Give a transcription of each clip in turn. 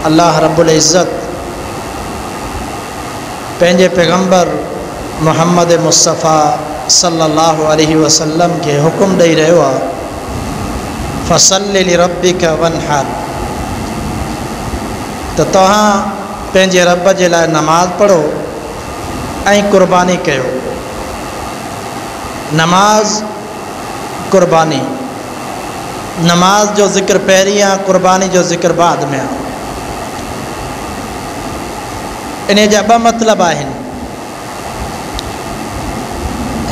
अल्लाह रब्बुल इज़्ज़त पंहिंजे पैगम्बर मुहम्मद मुस्तफ़ा सल्लल्लाहु अलैहि वसल्लम के हुक्म ॾेई रहियो आहे फ़सल्लि लिरब्बिका वनहर, त तव्हां पंहिंजे रब जे लाइ नमाज़ पढ़ो ऐं क़ुर्बानी कयो। नमाज क़ुर्बानी, नमाज जो ज़िक्र पहिरीं आहे, क़ुर्बानी जो ज़िक्र बाद में आहे। इन जा ॿ मतिलब आहिनि।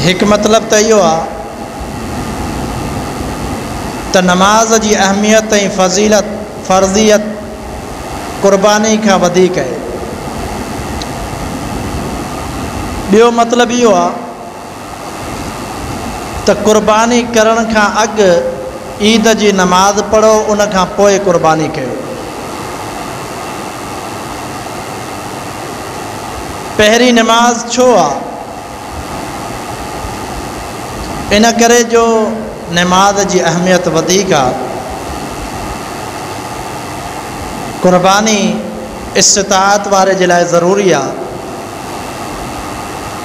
हिकु मतिलब त इहो आहे त नमाज जी अहमियत ऐं फ़ज़ीलत फ़र्ज़ियत क़ुर्बानी खां वधीक आहे। ॿियो मतिलब इहो आहे त क़ुर्बानी करण खां अॻु ईद जी नमाज़ पढ़ो, उन खां पोइ क़ुर्बानी कयो। पहिरीं नमाज छो आहे? इन करे जो नमाज जी अहमियत वधीक आहे। क़ुर्बानी इस्तिताअत वारे जे लाइ ज़रूरी आहे,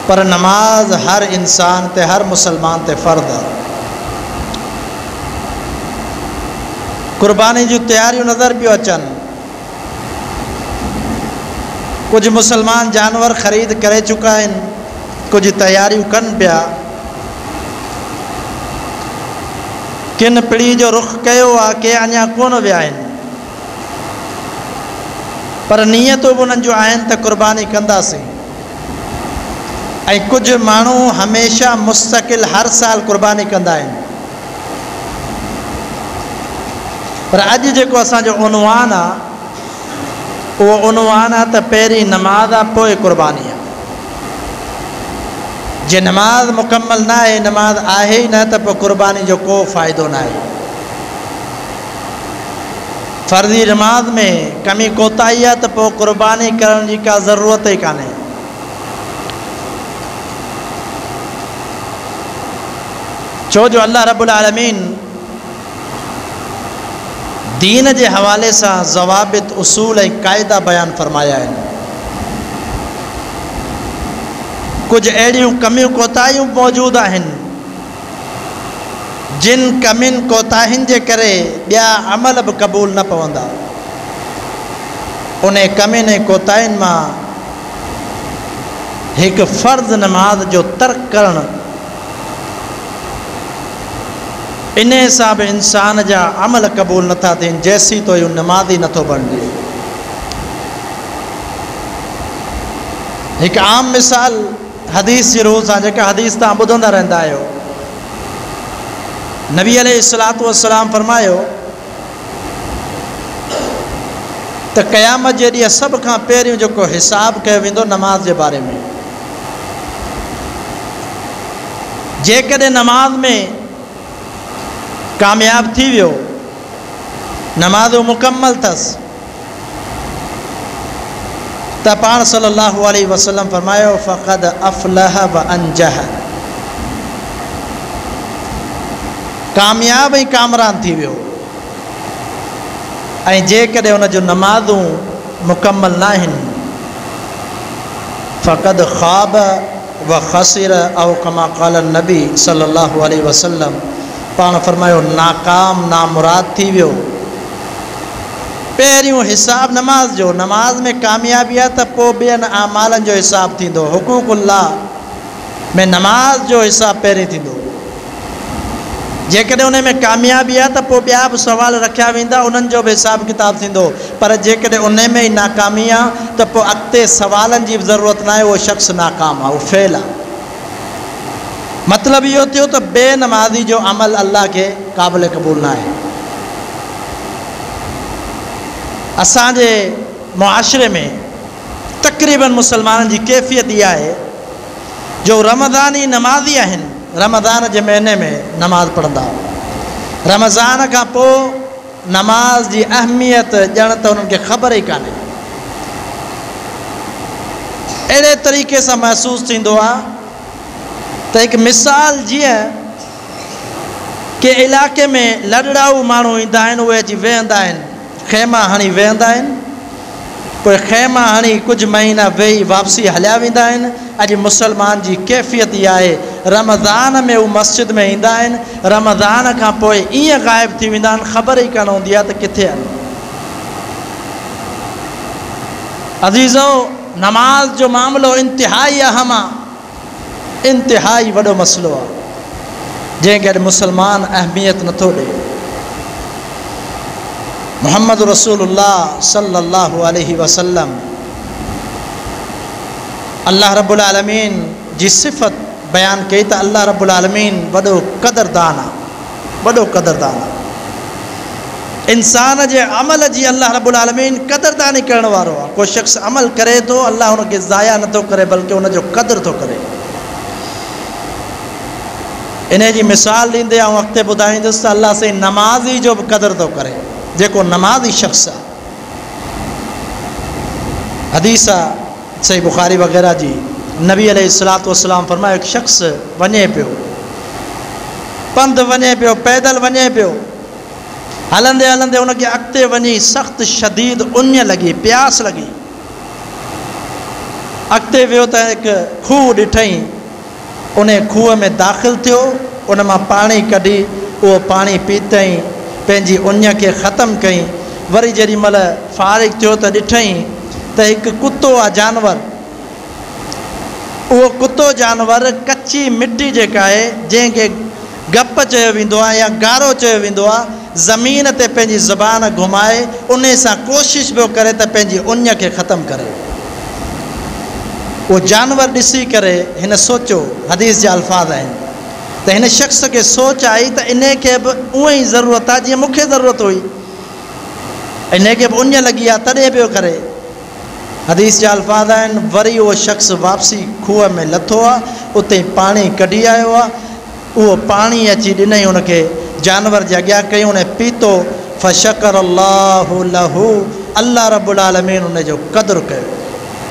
पर नमाज हर इंसान ते, हर मुसलमान ते फ़र्ज़ आहे। क़ुर्बानी जूं तैयारियूं नज़र पियूं अचनि। कुछ मुसलमान जानवर ख़रीद करे चुका आहिनि, कुछ तैयारियूं कनि पिया। किन पीढ़ी जो रुख कयो आहे, के अञा कोन विया आहिनि, पर नियतूं बि उन्हनि जूं आहिनि त क़ुर्बानी कंदासीं। ऐं कुझु माण्हू हमेशह मुस्तक़िल हर साल क़ुर्बानी कंदा आहिनि। पर अॼु जेको असांजो उनवान आहे, उहो उनवान आहे त पहिरीं नमाज़ आहे, पोइ क़ुर्बानी आहे। जे नमाज मुकम्मल न आहे, नमाज आहे ई न, त पोइ क़ुर्बानी जो को फ़ाइदो न आहे। फ़र्ज़ी नमाज में कमी कोताही आहे त पोइ क़ुर्बानी करण जी का ज़रूरत ई कान्हे। छो जो अल्लाह रब्बुल आलमीन दीन जे हवाले सां ज़वाबित उसूल ऐं क़ाइदा बयान फरमाया आहिनि। कुछ अहिड़ियूं कमियूं कोताहियूं मौजूदु आहिनि जिन कमियुनि कोताहियुनि जे करे ॿिया अमल बि क़बूल न पवंदा। उन कमियुनि ऐं कोताहियुनि मां हिकु फ़र्ज़ नमाज जो तर्क करणु, इन हिसाब इंसान जा अमल क़बूल नथा थियनि जेसीं तो इहो नमाज़ ई नथो बणिजे। हिकु आम मिसाल हदीस जी रूह सां, जेका हदीस तव्हां ॿुधंदा रहंदा आहियो, नबी अलैहिस्सलातु वस्सलाम फरमायो त क़यामत जे ॾींहुं सभ खां पहिरियों जेको हिसाब कयो वेंदो नमाज जे बारे में। जेकॾहिं नमाज में कामयाब थी वियो, नमाज़ मुकम्मल अथसि, त पाण सल्लल्लाहु अलैहि वसल्लम फरमायो फ़क़द अफ़लह व अंजह, कामयाब ऐं कामरान थी वियो। ऐं जेकॾहिं उन जो नमाज़ूं मुकम्मल न आहिनि, फ़क़द ख़ाब व ख़सिर औ कमा क़ाल नबी सल्लल्लाहु अलैहि वसल्लम, पाण फरमायो नाकाम नामुराद थी वियो। पहिरियों हिसाब नमाज जो, नमाज में कामयाबी आहे त पोइ ॿियनि आमालनि जो हिसाब थींदो। हुकूकुल्लाह में नमाज जो हिसाब पहिरीं थींदो। जेकॾहिं उन में कामयाबी आहे त पोइ ॿिया बि सवाल रखिया वेंदा, उन्हनि जो बि हिसाब किताब थींदो। पर जेकॾहिं उन में ई नाकामी आहे त पोइ अॻिते सवालनि जी बि ज़रूरत न आहे, उहो शख़्स नाकाम आहे, उहो फेल आहे। मतिलबु इहो थियो त बेनमाज़ी जो अमल अल्लाह खे क़ाबिल क़बूल न आहे। असांजे मुआशरे में तक़रीबन मुसलमाननि जी कैफ़ियत इहा आहे जो रमज़ानी नमाज़ी आहिनि, रमज़ान जे महीने में नमाज़ पढ़ंदा। रमज़ान खां पोइ नमाज जी अहमियत ॼण त उन्हनि खे ख़बर ई कान्हे। अहिड़े तरीक़े सां महसूसु थींदो आहे त हिकु मिसाल, जीअं के इलाइक़े में लड़ाऊ माण्हू ईंदा आहिनि, उहे अची वेहंदा आहिनि, ख़ैमा हणी वेहंदा आहिनि, पोइ ख़ैमा हणी कुछ महीना वेही वापसी हलिया वेंदा आहिनि। अॼु मुसलमान जी कैफ़ियत इहा आहे, रमज़ान में वो मस्जिद में ईंदा आहिनि, रमज़ान खां पोइ ईअं ग़ाइब थी वेंदा आहिनि, ख़बर ई कान हूंदी आहे त किथे आहिनि। अज़ीज़ो, नमाज जो मामिलो इंतिहाई अहम आहे, इंतिहाई वॾो मसइलो आहे जंहिंखे अॼु मुसलमान अहमियत नथो ॾे। मोहम्मद रसूलुल्लाह सल्लल्लाहु अलैहि वसल्लम अल्लाह रब्बुल आलमीन जी सिफ़त बयान कई त अल्लाह रब्बुल आलमीन वॾो क़दरदान आहे, वॾो क़दरदान आहे। इंसान जे अमल जी अल्लाह रब्बुल आलमीन क़दरदानी करण वारो आहे। को शख़्स अमल करे थो, अल्लाह हुनखे ज़ाया नथो करे बल्कि हुनजो क़दुरु थो करे। इन जी मिसाल ॾींदे ऐं अॻिते ॿुधाईंदुसि त अल्लाह साईं नमाज़ी जो बि क़दुरु थो करे, जेको नमाज़ी शख़्स आहे। हदीस आहे सही बुखारी वग़ैरह जी, नबी अलैहिस्सलातु वस्सलाम फरमायो, हिकु शख़्स वञे पियो, पंधु वञे पियो, पैदल वञे पियो, हलंदे हलंदे हुनखे अॻिते वञी सख़्तु शदीद उञ लॻी, प्यास लॻी। अॻिते वियो त हिकु खूह ॾिठईं, उन खूह में दाख़िल थियो, उन मां पाणी कढी उहो पाणी पीतईं, पंहिंजी उञ खे ख़तमु कई। वरी जेॾी महिल फ़ारिग़ थियो त ॾिठईं त हिकु कुतो आहे, जानवर, उहो कुतो जानवर कची मिटी जेका आहे, जंहिंखे गप चयो वेंदो आहे या गारो चयो वेंदो आहे, ज़मीन ते पंहिंजी ज़बान घुमाए उन सां कोशिशि पियो करे त पंहिंजी उञ खे ख़तमु करे। उहो जानवर ॾिसी करे हिन सोचियो, हदीस जा अल्फाज़ आहिनि त हिन शख़्स खे सोच आई त इन खे बि उहा ई ज़रूरत आहे जीअं मूंखे ज़रूरत हुई, इन खे बि उञ लॻी आहे तॾहिं पियो करे। हदीस जा अल्फाज़ आहिनि, वरी उहो शख़्स वापसी खूह में लथो आहे, उते पाणी कढी आयो आहे, उहो पाणी अची ॾिनई हुनखे, जानवर जे अॻियां कयूं, उन पीतो। फ़शकर अल्लाहु लहू, अल्लाह रब्बुल आलमीन उनजो क़दुरु कयो।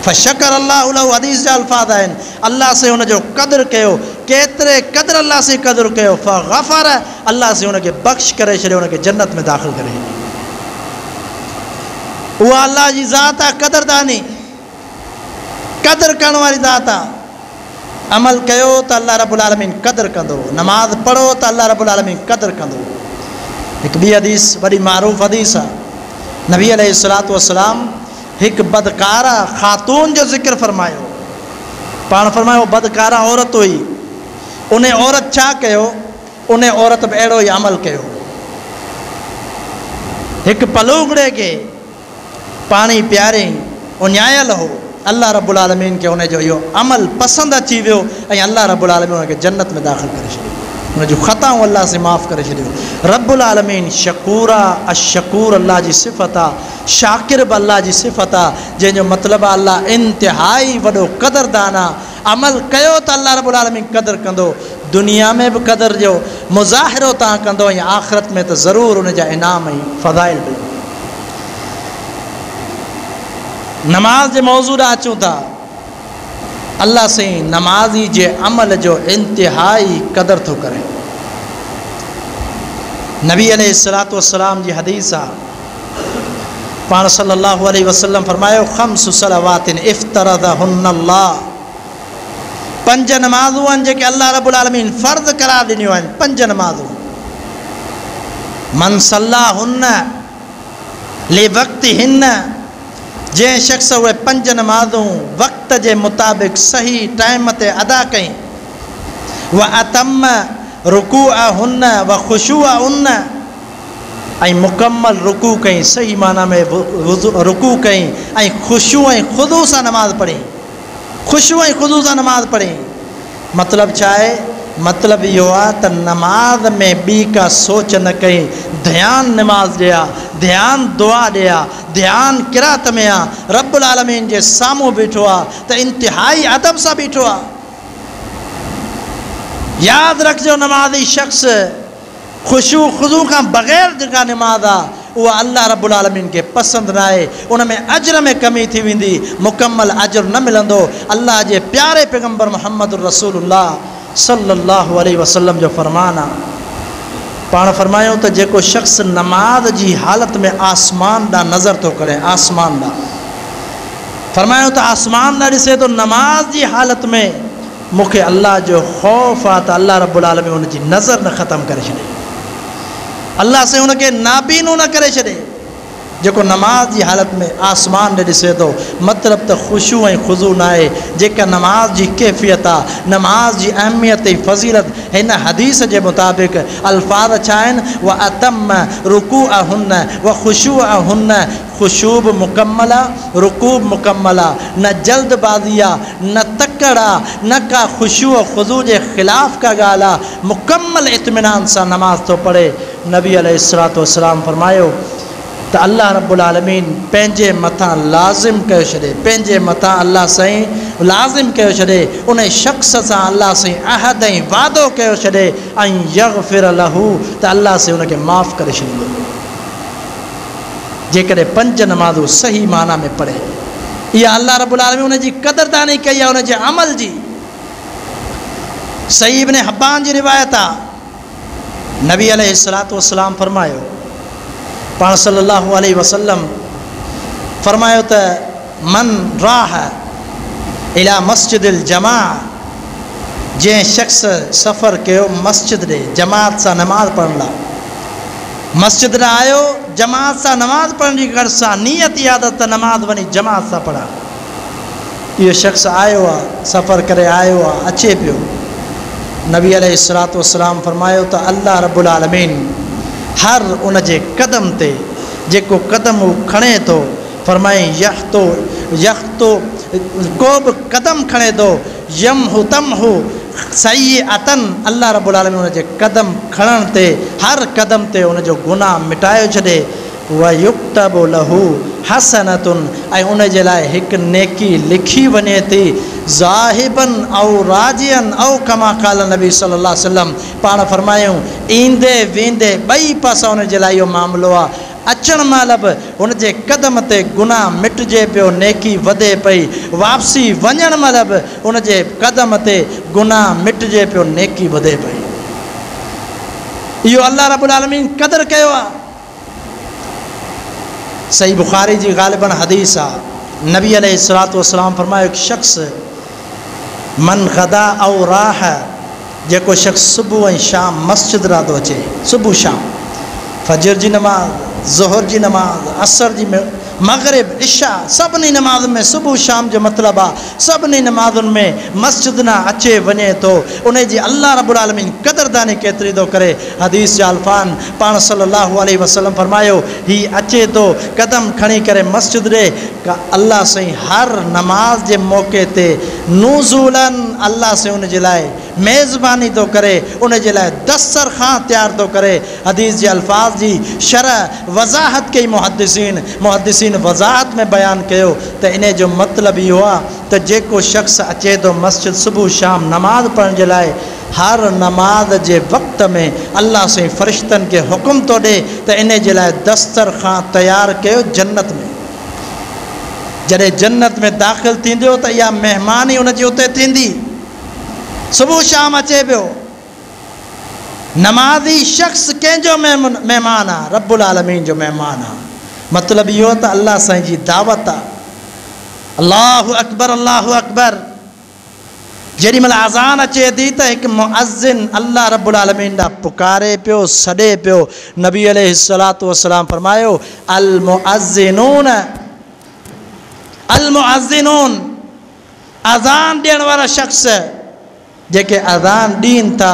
फ़शकर अल्लाहु लहू, हदीस जा अल्फाज़ आहिनि, अल्लाह से हुनजो क़दुरु कयो। केतिरे क़दुरु अल्लाह से क़दुरु कयो, फ़ग़फ़र, अल्लाह से हुनखे बख़्श करे छॾियो, हुनखे जन्नत में दाख़िल करे छॾियो। उहा अल्लाह जी ज़ात आहे, क़दरदानी, क़दुरु करण वारी ज़ात आहे। अमल कयो त अल्लाह रब्बुल आलमीन क़दुरु कंदो, नमाज़ पढ़ो त अल्लाह रब्बुल आलमीन क़दुरु कंदो। हिकु ॿी हदीस वॾी मारूफ़ हदीस आहे, नबी अलैहिस्सलातु वस्सलाम हिकु बदकारा ख़ातून जो ज़िक्र फरमायो। पाण फरमायो बदकारा औरत हुई, उन औरत छा कयो, उन औरत बि अहिड़ो ई अमल कयो। हिकु पलूगड़े खे पाणी पियारियईं, उञायल हो, अल्लाह रब्बुल आलमीन खे उनजो इहो अमल पसंदि अची वियो ऐं अल्लाह रब्बुल आलमीन उनखे जन्नत में दाख़िल करे छॾियो, उनजूं ख़ताऊं अल्लाह से माफ़ करे छॾियो। रब्बुल आलमीन शकूर आहे, अशकूर अल्लाह जी सिफ़त आहे, शाकिर बि अल्लाह जी सिफ़त आहे, जंहिंजो मतिलबु आहे अल्लाह इंतिहाई वॾो क़दरदान आहे। अमल कयो त अल्लाह रब्बुल आलमीन क़दुरु कंदो, दुनिया में बि क़दुरु जो मुज़ाहिरो तव्हां कंदो ऐं आख़िरत में त ज़रूरु उनजा इनाम ऐं फ़ज़ाइल बि। नमाज जे मौज़ू ॾांहुं अचूं था, अल्लाह साईं नमाज़ी जे अमल जो इंतिहाई क़दुरु थो करे। नबी अलैहिस्सलातु वस्सलाम जी हदीस आहे, पाण सल्लल्लाहु अलैहि वसल्लम फरमायो, ख़म्सु सलवातिन इफ़्तरदहुन्नल्लाह, 5 नमाज़ूं आहिनि जेके अल्लाह रब्बुल आलमीन फ़र्ज़ करार ॾिनियूं आहिनि, 5 नमाज़ूं। मन सल्लाहुन्न लिवक़्तिहिन्न, जंहिं शख़्स उहे 5 नमाज़ूं वक़्त जे मुताबिक़ सही टाइम ते अदा कई, व अतम रुकूअहुन्न व ख़ुशूअहुन्न, ऐं मुकम्मल रुकू कई, सही माना में रुकू कई ऐं ख़ुशू ऐं ख़ुदू सां नमाज़ पढ़ी, ख़ुशू ऐं ख़ुदू सां नमाज़ पढ़ी। मतिलबु छा आहे? मतिलबु इहो आहे त नमाज़ में ॿी का सोच न कई, ध्यानु नमाज़ ॾिया, ध्यानु दुआ ॾिया, ध्यानु किरात में आहे, रब्बुल आलमीन जे साम्हूं बीठो आहे त इंतिहाई अदब सां बीठो आहे। यादि रखिजो, नमाज़ी शख़्स ख़ुशू ख़ुदू खां बग़ैर जेका नमाज़ आहे उहा अल्लाह रब्बुल आलमीन खे पसंदि न आहे, उन में अजर में कमी थी वेंदी, मुकम्मल अजर न मिलंदो। अल्लाह जे प्यारे पैगम्बर मुहम्मद रसूलुल्लाह सल्लल्लाहु अलैहि वसल्लम जो फ़रमान आहे। पाण फरमायूं त जेको शख़्स नमाज जी हालत में आसमान ॾांहुं नज़र थो करे, आसमान ॾांहुं, फरमायो त आसमान न ॾिसे तो नमाज जी हालत में मूंखे अल्लाह जो ख़ौफ़ आहे त अल्लाह रब्बुल आलमीन उनजी नज़र न ख़त्म करे छॾे, अल्लाह से उनखे नाबीनो न करे छॾे। जेको नमाज जी हालत में आसमान ने ॾिसे थो मतलब त ख़ुशू ऐं ख़ुज़ू न आहे। जेका नमाज जी कैफ़ियत आहे, नमाज जी अहमियत ऐं फ़ज़ीलत हिन हदीस जे मुताबिक़ अल्फाज छा आहिनि, व अतम रुकू अहुन व ख़ुशू अहुन, ख़ुशूब मुकम्मल आहे, रुकूब मुकम्मल आहे, न जल्दबाज़ी आहे, न तकड़ आहे, न का ख़ुशू ख़ुज़ू जे ख़िलाफ़ का ॻाल्हि आहे। मुकम्मल इत्मिनान सां नमाज़ थो पढ़े। नबी अलैहिस्सलातु वस्सलाम फरमायो त अल्लाह रब्बुल आलमीन पंहिंजे मथां लाज़िम कयो छॾे, पंहिंजे मथां अल्लाह साईं लाज़िम कयो छॾे, उन शख़्स सां अल्लाह साईं अहद ऐं वादो कयो छॾे ऐं यग़फिर लहू, त अल्लाह साईं उनखे माफ़ करे छॾींदो जेकॾहिं 5 नमाज़ूं सही माना में पढ़े। इहा अल्लाह रब्बुल आलमीन उनजी क़दरदानी कई आहे, उनजे अमल जी। सही इब्न हब्बान जी रिवायत आहे, नबी अलैहिस्सलातु वस्सलाम फरमायो, पाण सल्लल्लाहु अलैहि वसल्लम फरमायो त मन राह इला मस्जिदिल जमा, जंहिं शख़्स सफ़र कयो मस्जिद ॾे जमात सां नमाज़ पढ़ण लाइ, मस्जिद ॾे आयो जमात सां नमाज़ पढ़ण जी गर्ज़ सां, नियत याद त नमाज़ वञी जमात सां पढ़ा। इहो शख़्स आयो आहे, सफ़र करे आयो आहे, अचे पियो। नबी अलैहिस्सलातु वस्सलाम फरमायो त अल्लाह रब्बुल आलमीन हर उन जे कदम ते जेको कदम हू खणे थो, फरमाई यख़्तो को बि कदम खणे थो यम हु तम हु सही अतन, अल्लाह रब्बुल आलमीन उन जे कदम खणण ते हर कदम ते उन जो गुनाह मिटाए छॾे। व युक्तबु लहू हसनतुन, ऐं उन जे लाइ हिकु नेकी लिखी वञे थी, ज़ाहिबन औ राजियन औ कमा क़ाल नबी सल्लल्लाहु अलैहि वसल्लम। पाण फरमायूं ईंदे वेंदे ॿई पासा उन जे लाइ इहो मामिलो आहे। अचण महिल बि हुन जे क़दम ते गुनाह मिटिजे पियो, नेकी वधे पई, वापसी वञण महिल बि उन जे क़दम ते गुनाह मिटिजे पियो, नेकी वधे पई। इहो अल्लाह रब्बुल आलमीन क़दर कयो आहे। सही बुखारी जी ग़ालिबन हदीस आहे, नबी अलैहिस्सलातु वस्सलाम फरमायो कि शख़्स मन गदा औ राह, जेको शख़्स सुबुह ऐं शाम मस्जिद राह थो अचे, सुबुह शाम, फजर जी नमाज़, ज़ोहर जी नमाज़, असर जी मग़रिब, इशा, सभिनी नमाज़ में सुबुह शाम जो मतिलबु आहे सभिनी नमाज़ुनि में मस्जिद न अचे वञे थो, उन जी अल्लाह रब्बुल आलमीन क़दरदानी केतिरी थो करे। हदीस जा अल्फान पाण सल्लल्लाहु अलैहि वसल्लम फरमायो, ही अचे थो कदम खणी करे मस्जिद ॾे, का अल्लाह साईं हर नमाज जे मौक़े ते नुज़ूलन, अल्लाह साईं उन जे लाइ मेज़बानी थो करे, उन जे लाइ दस्तरखां तैयार थो करे। हदीस जे अल्फाज जी शरह वज़ाहत कई मुहद्दिसीन वज़ाहत में बयान कयो त इन जो मतिलबु इहो आहे त जेको शख़्स अचे थो मस्जिद सुबुह शाम नमाज़ पढ़ण जे लाइ, हर नमाज जे वक़्त में अल्लाह साईं फ़रिश्तनि खे हुकुम थो ॾे त इन जे लाइ दस्तरखां तैयार कयो जन्नत में। जॾहिं जन्नत में दाख़िल थींदो त इहा महिमानी उन जी उते थींदी। सुबुह शाम अचे पियो, नमाज़ी शख़्स कंहिंजो महिमान आहे, रब्बुल आलमीन जो महिमान आहे। मतिलबु इहो त अल्लाह साईं जी दावत आहे। अल्लाहु अकबर, अल्लाहु अकबर। जेॾी महिल अज़ान अचे थी त हिकु मुअज़्ज़िन अल्लाह रब्बुल आलमीन ॾांहुं पुकारे पियो, सॾे पियो। नबी अलैहिस्सलातु वस्सलाम फरमायो, अल मुअज़्ज़िनून अज़ान ॾियण वारा शख़्स जेके अज़ान ॾियनि था,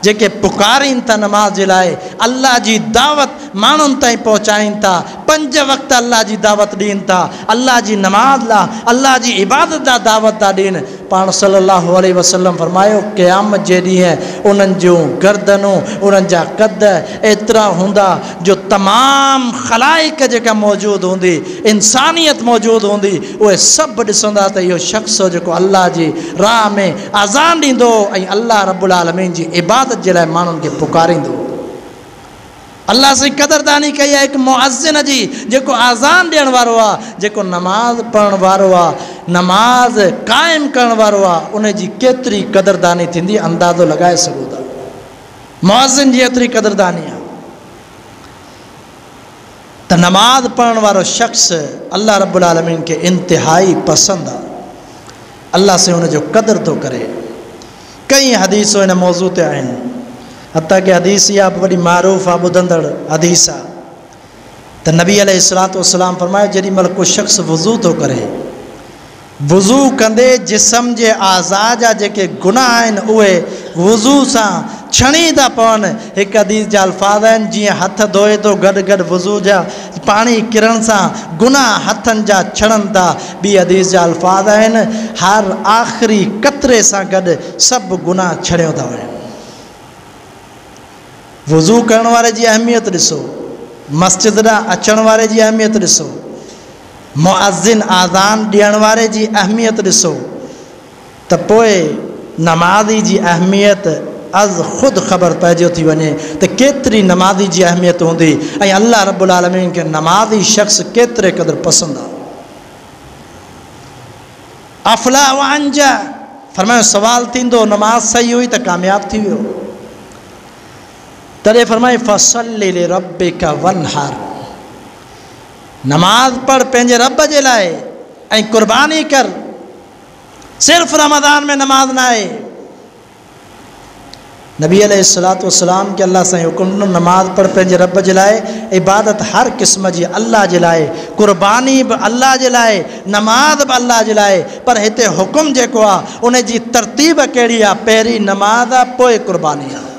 जेके पुकारीनि था नमाज जे लाइ, अल्लाह जी दावत माण्हुनि ताईं पहुचाइनि था, 5 वक़्त अल्लाह जी दावत ॾियनि था, अल्लाह जी नमाज लाइ, अल्लाह जी इबादत लाइ दावत था ॾियनि। पाण सल्लल्लाहु अलैहि वसल्लम फरमायो, क़यामत जे ॾींहुं उन्हनि जूं गर्दनूं, उन्हनि जा कद एतिरा हूंदा जो तमामु ख़लाइक़ जेका मौजूदु हूंदी, इंसानियत मौजूदु हूंदी, उहे सभु ॾिसंदा त इहो शख़्स जेको अल्लाह जी राह में अज़ान ॾींदो ऐं अल्लाह रब्बुल आलमीन जी इबादत जे लाइ माण्हुनि खे पुकारींदो। अल्लाह साईं क़दरदानी कई आहे हिकु मुअज़्ज़िन जी, जेको अज़ान ॾियण वारो आहे, जेको नमाज़ पढ़ण वारो आहे, नमाज़ क़ाइमु करण वारो आहे, उन जी केतिरी क़दरदानी थींदी, अंदाज़ो लॻाए सघो था। मुअज़्ज़िन जी एतिरी क़दरदानी आहे। तो नमाज पढ़ने वालो शख्स अल्लाह रब्बुल आलमीन के इंतहाई पसंद आ, अल्लाह से उन जो कदर तो करे। कई हदीसों इन मौजू ते आहिनि, हत्ता कि हदीस या बड़ी मारूफ़ आ ॿुधंदड़ हदीस आ तो नबी अलैहिस्सलातु वस्सलाम फरमाए जेॾी महिल को शख्स वज़ू तो करे, वज़ू कंदे जिस्म के आज़ा जा जेके गुनाह आहिनि उहे वज़ू सां छणी था पवनि। एक हदीस जा अल्फाज़ आहिनि जीअं हथ धोए तो गॾु गॾु वज़ू जा पानी किरण सां गुनाह हथनि जा छणनि था। ॿी हदीस जा अल्फाज़ आहिनि हर आख़िरी कतरे सां गॾु सभु गुनाह छणियो था वञनि। वज़ू करण वारे जी अहमियत ॾिसो, मस्जिद ॾांहुं अचण वारे जी अहमियत ॾिसो, मुअज़्ज़िन आज़ान ॾियण वारे जी अहमियत ॾिसो, त पोइ नमाज़ी जी अहमियत अज़ ख़ुद ख़बर पइजो थी वञे त केतिरी नमाज़ी जी अहमियत हूंदी ऐं अल्लाह रब्बुल आलमीन के नमाज़ी शख्स केतिरे क़दुरु पसंदि आहे। अफ़ला व अंजा फरमायो सवाल थींदो नमाज सही हुई त कामयाब थी वियो। तॾहिं फरमाए फ़सल्लि लिरब्बिका वनहर, नमाज पढ़ पंहिंजे रब जे लाइ ऐं कुर्बानी कर। सिर्फ़ रमज़ान में नमाज ना आहे। नबी अलैहिस्सलातु वस्सलाम के अल्लाह साईं हुकुम ॾिनो नमाज पढ़ पंहिंजे रब जे लाइ, इबादत हर क़िस्म जी अल्लाह जे लाइ, कुर्बानी भी अल्लाह जे लाइ, नमाज भी अल्लाह जे लाइ। पर हिते हुकुम जेको आहे उन जी तरतीब कहिड़ी आहे, पहिरीं नमाज आहे पोइ कुर्बानी आहे।